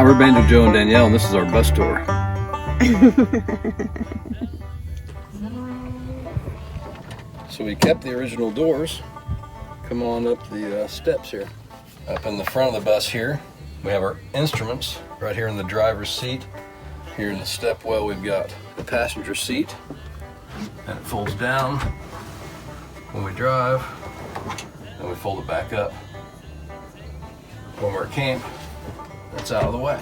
Hi, we're Banjo Joe and Danielle, and this is our bus tour. So we kept the original doors. Come on up the steps here. Up in the front of the bus here, we have our instruments right here in the driver's seat. Here in the step well, we've got the passenger seat, and it folds down when we drive, and we fold it back up when we're at camp. That's out of the way.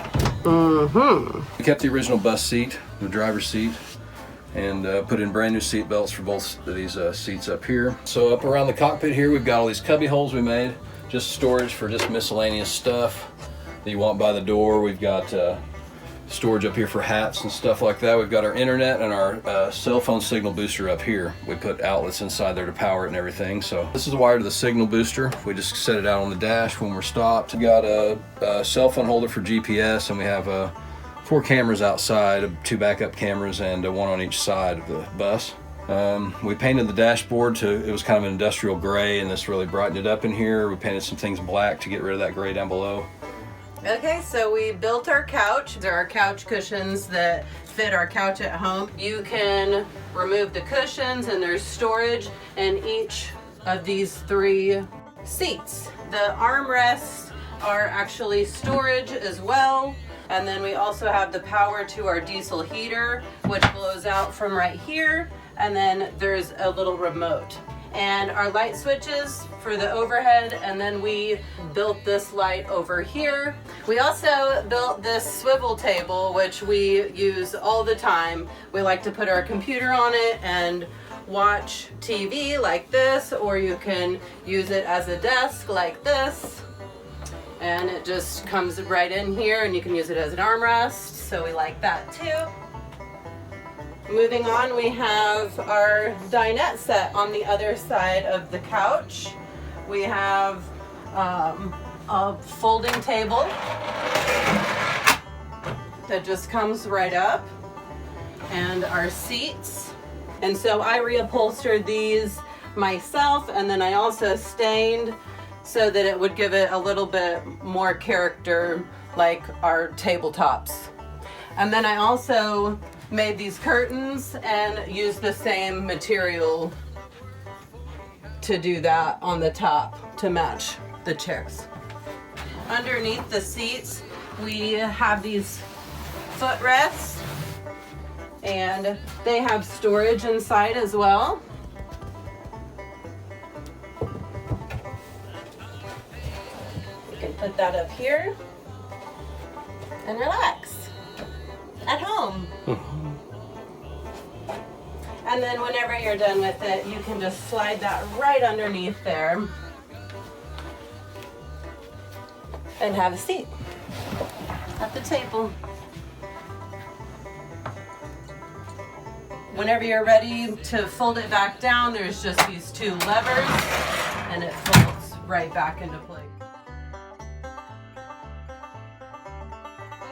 We kept the original bus seat, the driver's seat, and put in brand new seat belts for both of these seats up here. So up around the cockpit here, we've got all these cubby holes we made, just storage for just miscellaneous stuff that you want by the door. We've got storage up here for hats and stuff like that. We've got our internet and our cell phone signal booster up here. We put outlets inside there to power it and everything. So this is wired to the signal booster. We just set it out on the dash when we're stopped. We got a cell phone holder for GPS, and we have 4 cameras outside, 2 backup cameras, and 1 on each side of the bus. We painted the dashboard it was kind of an industrial gray, and this really brightened it up in here. We painted some things black to get rid of that gray down below. Okay, so we built our couch. There are couch cushions that fit our couch at home. You can remove the cushions, and there's storage in each of these 3 seats. The armrests are actually storage as well. And then we also have the power to our diesel heater, which blows out from right here. And then there's a little remote. And our light switches for the overhead, and then we built this light over here. We also built this swivel table, which we use all the time. We like to put our computer on it and watch TV like this, or you can use it as a desk like this. And it just comes right in here, and you can use it as an armrest, so we like that too. Moving on, we have our dinette set on the other side of the couch. We have a folding table that just comes right up, and our seats. And so I reupholstered these myself, and then I also stained so that it would give it a little bit more character like our tabletops. And then I also made these curtains and used the same material to do that on the top to match the chairs. Underneath the seats, we have these footrests, and they have storage inside as well. You can put that up here and relax at home. And then whenever you're done with it, you can just slide that right underneath there and have a seat at the table. Whenever you're ready to fold it back down, there's just these 2 levers, and it folds right back into place.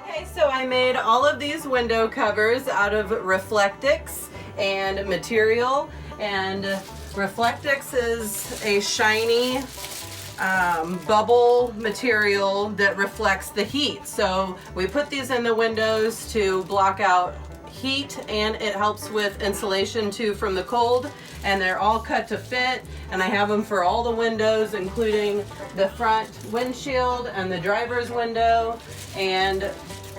Okay, so I made all of these window covers out of Reflectix and material, and Reflectix is a shiny bubble material that reflects the heat. So we put these in the windows to block out heat, and it helps with insulation too from the cold, and they're all cut to fit, and I have them for all the windows, including the front windshield and the driver's window, and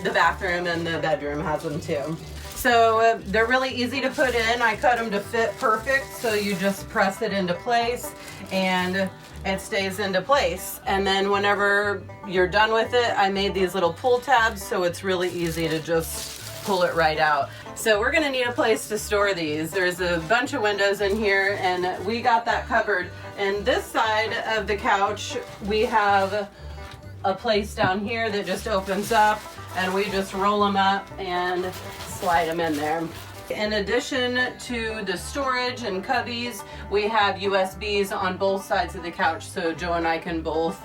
the bathroom and the bedroom has them too. So they're really easy to put in. I cut them to fit perfect, so you just press it into place and it stays into place. And then whenever you're done with it, I made these little pull tabs, so it's really easy to just pull it right out. So we're gonna need a place to store these. There's a bunch of windows in here, and we got that covered. And this side of the couch, we have a place down here that just opens up, and we just roll them up and slide them in there. In addition to the storage and cubbies, we have USBs on both sides of the couch, so Joe and I can both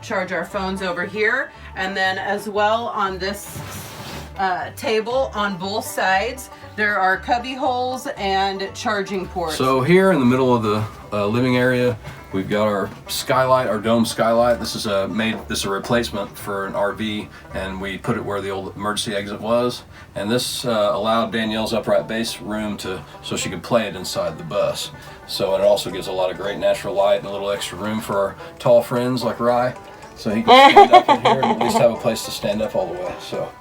charge our phones over here. And then as well on this table on both sides, there are cubby holes and charging ports. So here in the middle of the living area, We've got our skylight, our dome skylight. This is a replacement for an RV, and we put it where the old emergency exit was. And this allowed Danielle's upright bass room so she could play it inside the bus. So it also gives a lot of great natural light and a little extra room for our tall friends like Rye. So he can stand up in here and at least have a place to stand up all the way. So,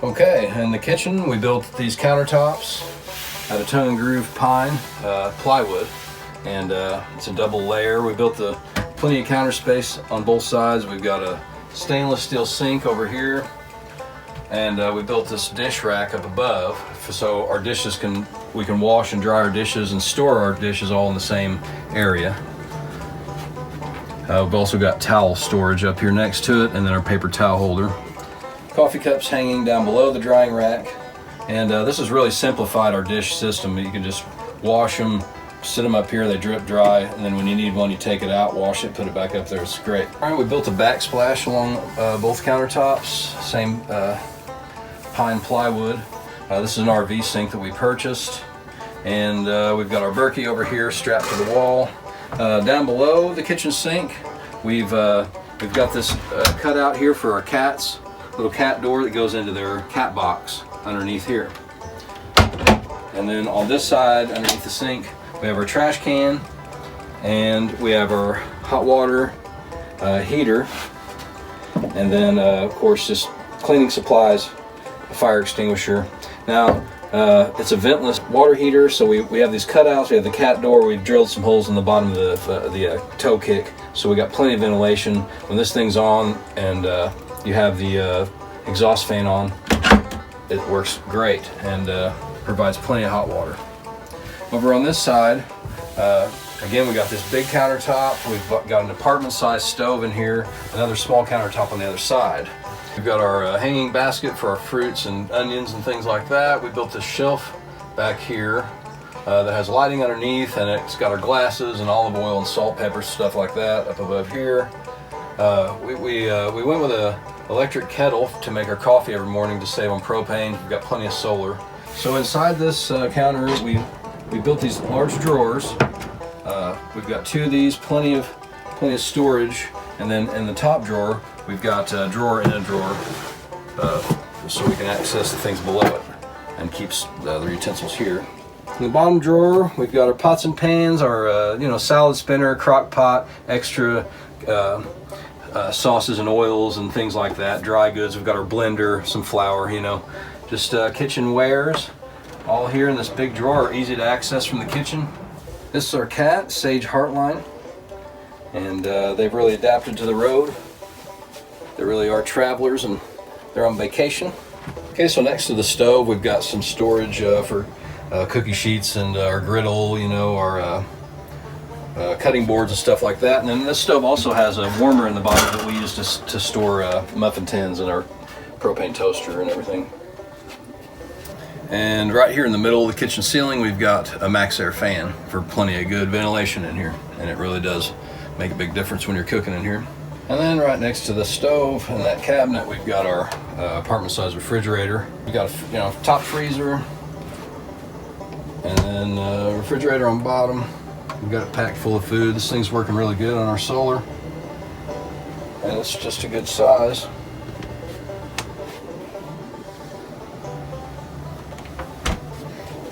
okay, in the kitchen we built these countertops out of tongue and groove pine plywood. And it's a double layer. We built plenty of counter space on both sides. We've got a stainless steel sink over here, and we built this dish rack up above so our dishes we can wash and dry our dishes and store our dishes all in the same area. We've also got towel storage up here next to it, and then our paper towel holder. Coffee cups hanging down below the drying rack, and this has really simplified our dish system. You can just wash them, sit them up here, they drip dry, and then when you need one you take it out, wash it, put it back up there. It's great. All right, we built a backsplash along both countertops, same pine plywood. This is an RV sink that we purchased, and we've got our Berkey over here strapped to the wall. Down below the kitchen sink we've got this cutout here for our cats, little cat door that goes into their cat box underneath here. And then on this side underneath the sink we have our trash can, and we have our hot water heater, and then of course just cleaning supplies, a fire extinguisher. Now it's a ventless water heater, so we have these cutouts. We have the cat door. We've drilled some holes in the bottom of the toe kick, so we got plenty of ventilation. When this thing's on and you have the exhaust fan on, it works great and provides plenty of hot water. Over on this side, again, we got this big countertop. We've got an apartment-sized stove in here, another small countertop on the other side. We've got our hanging basket for our fruits and onions and things like that. We built this shelf back here that has lighting underneath, and it's got our glasses and olive oil and salt, pepper, stuff like that up above here. We went with an electric kettle to make our coffee every morning to save on propane. We've got plenty of solar. So inside this counter, we built these large drawers. We've got two of these, plenty of storage, and then in the top drawer we've got a drawer in a drawer, so we can access the things below it and keeps the utensils here. In the bottom drawer we've got our pots and pans, our salad spinner, crock pot, extra sauces and oils and things like that, dry goods. We've got our blender, some flour, just kitchen wares. All here in this big drawer, easy to access from the kitchen. This is our cat, Sage Heartline, and they've really adapted to the road. They really are travelers, and they're on vacation. Okay, so next to the stove we've got some storage for cookie sheets and our griddle, our cutting boards and stuff like that. And then this stove also has a warmer in the bottom that we use to store muffin tins and our propane toaster and everything. And right here in the middle of the kitchen ceiling we've got a Max Air fan for plenty of good ventilation in here, and it really does make a big difference when you're cooking in here. And then right next to the stove and that cabinet we've got our apartment-sized refrigerator. We've got a top freezer, and then a refrigerator on bottom. We've got it packed full of food. This thing's working really good on our solar, and it's just a good size.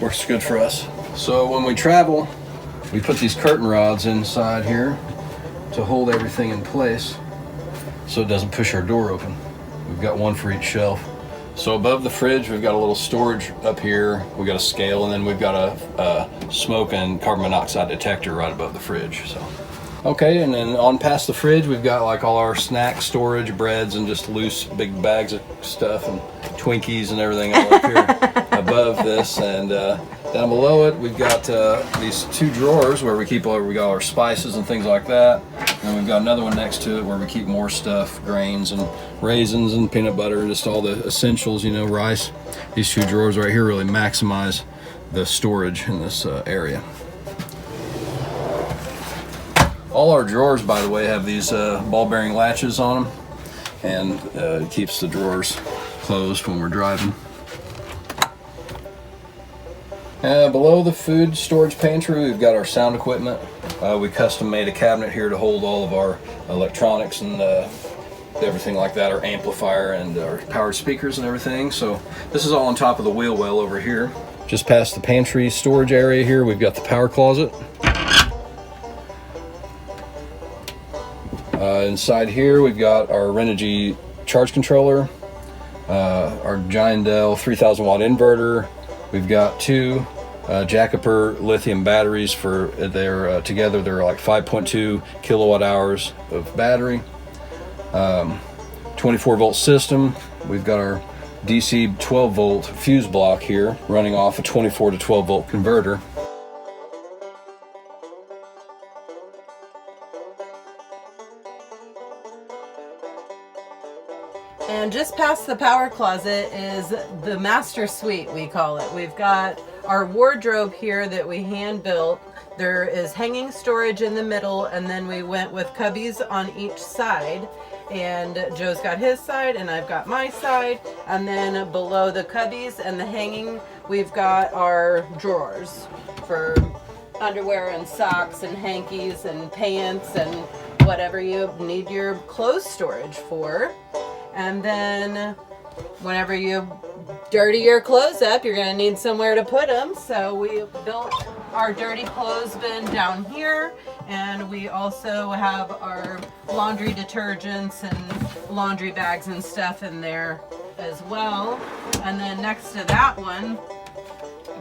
Works good for us. So when we travel, we put these curtain rods inside here to hold everything in place so it doesn't push our door open. We've got one for each shelf. So above the fridge we've got a little storage up here. We've got a scale, and then we've got a smoke and carbon monoxide detector right above the fridge. So okay, and then on past the fridge we've got like all our snack storage, breads, and just loose big bags of stuff and Twinkies and everything all up here above this. And down below it we've got these two drawers where we got our spices and things like that, and we've got another one next to it where we keep more stuff, grains and raisins and peanut butter, just all the essentials, rice. These two drawers right here really maximize the storage in this area. All our drawers, by the way, have these ball bearing latches on them, and it keeps the drawers closed when we're driving. Below the food storage pantry we've got our sound equipment. We custom made a cabinet here to hold all of our electronics and everything like that, our amplifier and our powered speakers and everything. So this is all on top of the wheel well over here. Just past the pantry storage area here, we've got the power closet. Inside here, we've got our Renogy charge controller, our Dell 3000 watt inverter. We've got two Jacopper lithium batteries for their together they're like 5.2 kilowatt hours of battery. 24 volt system. We've got our DC 12 volt fuse block here running off a 24 to 12 volt converter. And just past the power closet is the master suite, we call it. We've got our wardrobe here that we hand built. There is hanging storage in the middle, and then we went with cubbies on each side. And Joe's got his side and I've got my side. And then below the cubbies and the hanging, we've got our drawers for underwear and socks and hankies and pants and whatever you need your clothes storage for. And then whenever you dirty your clothes up, you're going to need somewhere to put them. So we built our dirty clothes bin down here. And we also have our laundry detergents and laundry bags and stuff in there as well. And then next to that one,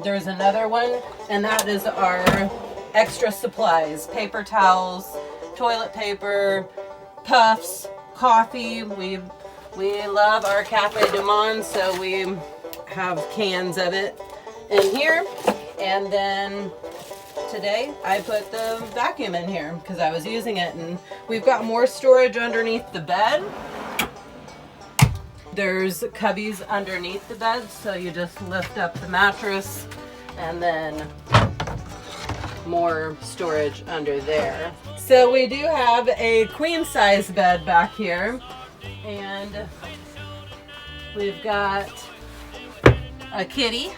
there's another one. And that is our extra supplies, paper towels, toilet paper, puffs, coffee. We love our Cafe Du Monde, so we have cans of it in here. And then today I put the vacuum in here because I was using it, and we've got more storage underneath the bed. There's cubbies underneath the bed, so you just lift up the mattress and then more storage under there. So we do have a queen size bed back here. And we've got a kitty,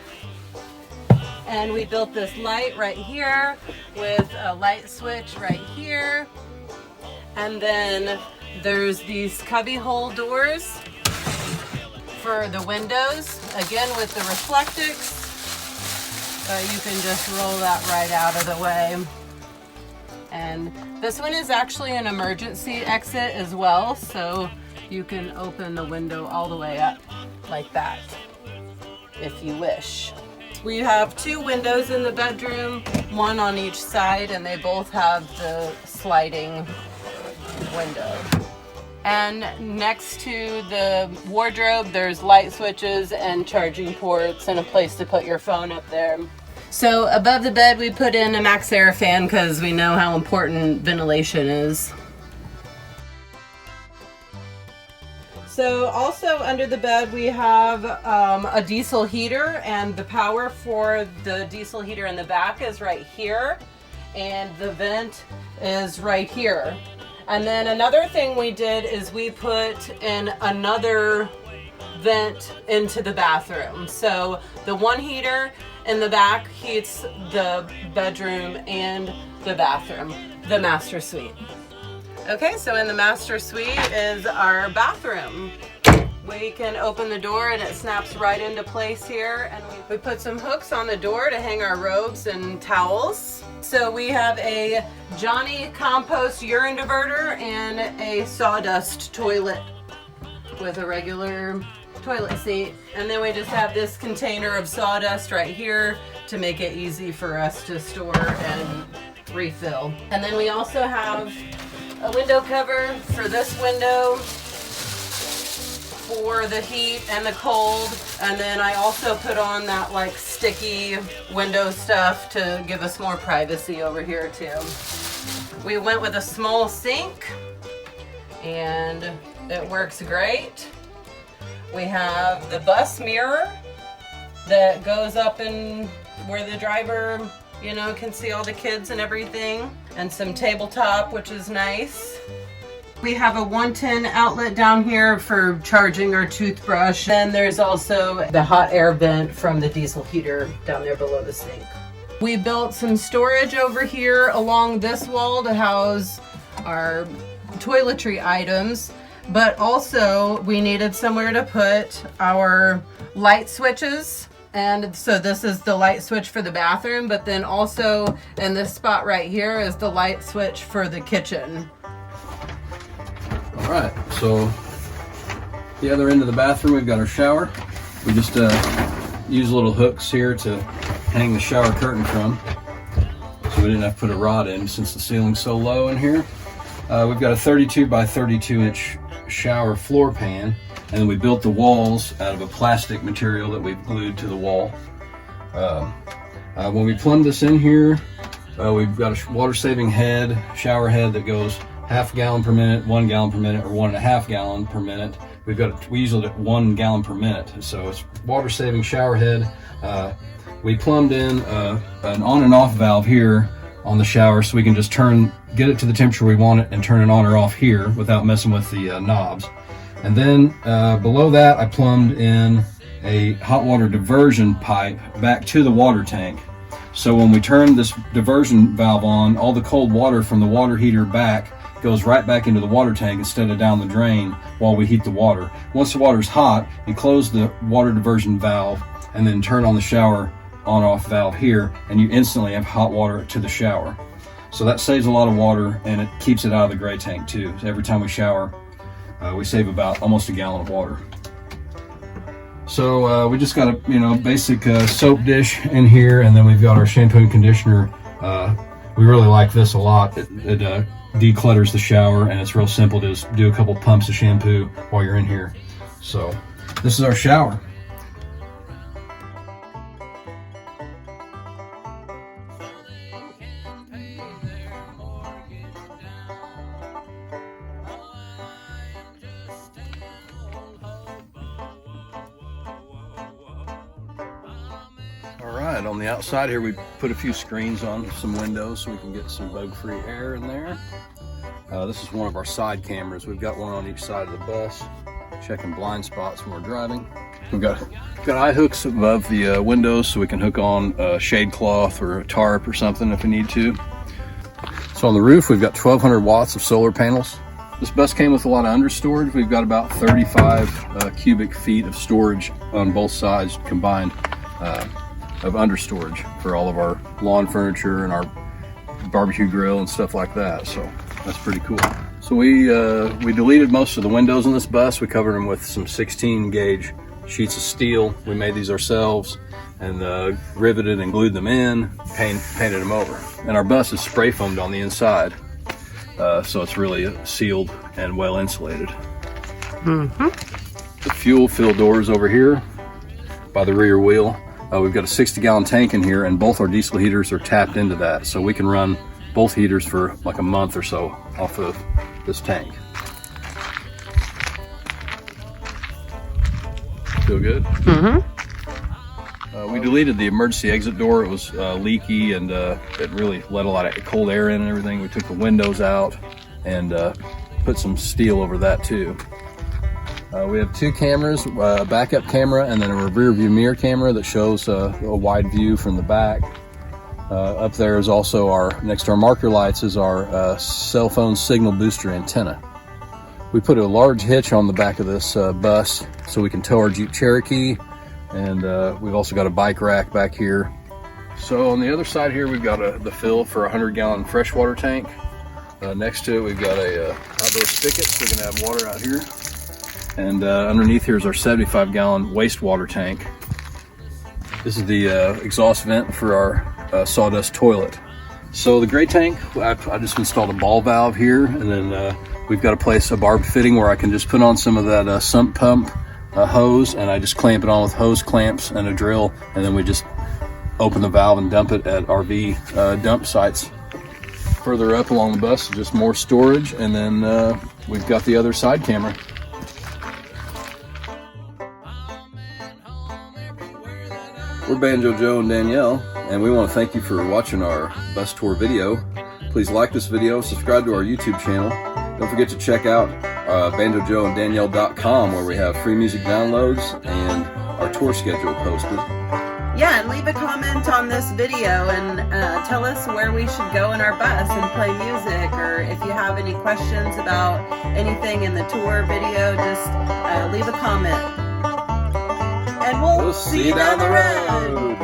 and we built this light right here with a light switch right here. And then there's these cubby hole doors for the windows, again with the Reflectix. You can just roll that right out of the way. And this one is actually an emergency exit as well, so you can open the window all the way up like that if you wish. We have two windows in the bedroom, one on each side, and they both have the sliding window. And next to the wardrobe, there's light switches and charging ports and a place to put your phone up there. So above the bed, we put in a Maxx air fan because we know how important ventilation is. So also under the bed we have a diesel heater, and the power for the diesel heater in the back is right here, and the vent is right here. And then another thing we did is we put in another vent into the bathroom. So the one heater in the back heats the bedroom and the bathroom, the master suite. Okay, so in the master suite is our bathroom. We can open the door and it snaps right into place here, and we put some hooks on the door to hang our robes and towels. So we have a Johnny compost urine diverter and a sawdust toilet with a regular toilet seat. And then we just have this container of sawdust right here to make it easy for us to store and refill. And then we also have a window cover for this window for the heat and the cold. And then I also put on that like sticky window stuff to give us more privacy over here too. We went with a small sink and it works great. We have the bus mirror that goes up in where the driver, you know, can see all the kids and everything, and some tabletop, which is nice. We have a 110 outlet down here for charging our toothbrush. Then there's also the hot air vent from the diesel heater down there below the sink. We built some storage over here along this wall to house our toiletry items, but also we needed somewhere to put our light switches. And so this is the light switch for the bathroom, but then also in this spot right here is the light switch for the kitchen. All right, so the other end of the bathroom, we've got our shower. We just use little hooks here to hang the shower curtain from, so we didn't have to put a rod in since the ceiling's so low in here. We've got a 32 by 32 inch shower floor pan, and then we built the walls out of a plastic material that we've glued to the wall. When we plumbed this in here, we've got a water saving head, shower head that goes half gallon per minute, 1 gallon per minute, or 1.5 gallon per minute. We use it at 1 gallon per minute, so it's water saving shower head. We plumbed in an on and off valve here on the shower, so we can just get it to the temperature we want it and turn it on or off here without messing with the knobs. And then below that, I plumbed in a hot water diversion pipe back to the water tank. So when we turn this diversion valve on, all the cold water from the water heater back goes right back into the water tank instead of down the drain while we heat the water. Once the water's hot, you close the water diversion valve and then turn on the shower on-off valve here, and you instantly have hot water to the shower. So that saves a lot of water, and it keeps it out of the gray tank too. So every time we shower, we save about almost a gallon of water. So we just got a basic soap dish in here, and then we've got our shampoo and conditioner. We really like this a lot. It declutters the shower, and it's real simple to just do a couple pumps of shampoo while you're in here. So this is our shower. Alright, on the outside here we put a few screens on some windows so we can get some bug-free air in there. This is one of our side cameras. We've got one on each side of the bus, checking blind spots when we're driving. We've got eye hooks above the windows so we can hook on a shade cloth or a tarp or something if we need to. So on the roof we've got 1,200 watts of solar panels. This bus came with a lot of understorage. We've got about 35 cubic feet of storage on both sides combined. Of understorage for all of our lawn furniture and our barbecue grill and stuff like that. So that's pretty cool. So we deleted most of the windows on this bus. We covered them with some 16 gauge sheets of steel. We made these ourselves and riveted and glued them in, painted them over. And our bus is spray foamed on the inside. So it's really sealed and well insulated. The fuel fill doors over here by the rear wheel. We've got a 60-gallon tank in here, and both our diesel heaters are tapped into that, so we can run both heaters for like a month or so off of this tank. Feel good? We deleted the emergency exit door. It was leaky, and it really let a lot of cold air in and everything. We took the windows out and put some steel over that too. We have two cameras, a backup camera and then a rear view mirror camera that shows a wide view from the back. Up there is also next to our marker lights is our cell phone signal booster antenna. We put a large hitch on the back of this bus so we can tow our Jeep Cherokee, and we've also got a bike rack back here. So on the other side here we've got the fill for a 100-gallon freshwater tank. Next to it we've got a outdoor spigot so we can have water out here. And underneath here is our 75-gallon wastewater tank. This is the exhaust vent for our sawdust toilet. So the gray tank, I just installed a ball valve here, and then we've got a barbed fitting where I can just put on some of that sump pump hose, and I just clamp it on with hose clamps and a drill, and then we just open the valve and dump it at RV dump sites. Further up along the bus is just more storage, and then we've got the other side camera. We're Banjo Joe and Danielle, and we want to thank you for watching our bus tour video. Please like this video, subscribe to our YouTube channel. Don't forget to check out banjojoeanddanielle.com where we have free music downloads and our tour schedule posted. Yeah, and leave a comment on this video and tell us where we should go in our bus and play music, or if you have any questions about anything in the tour video, just leave a comment. And we'll see you down the road.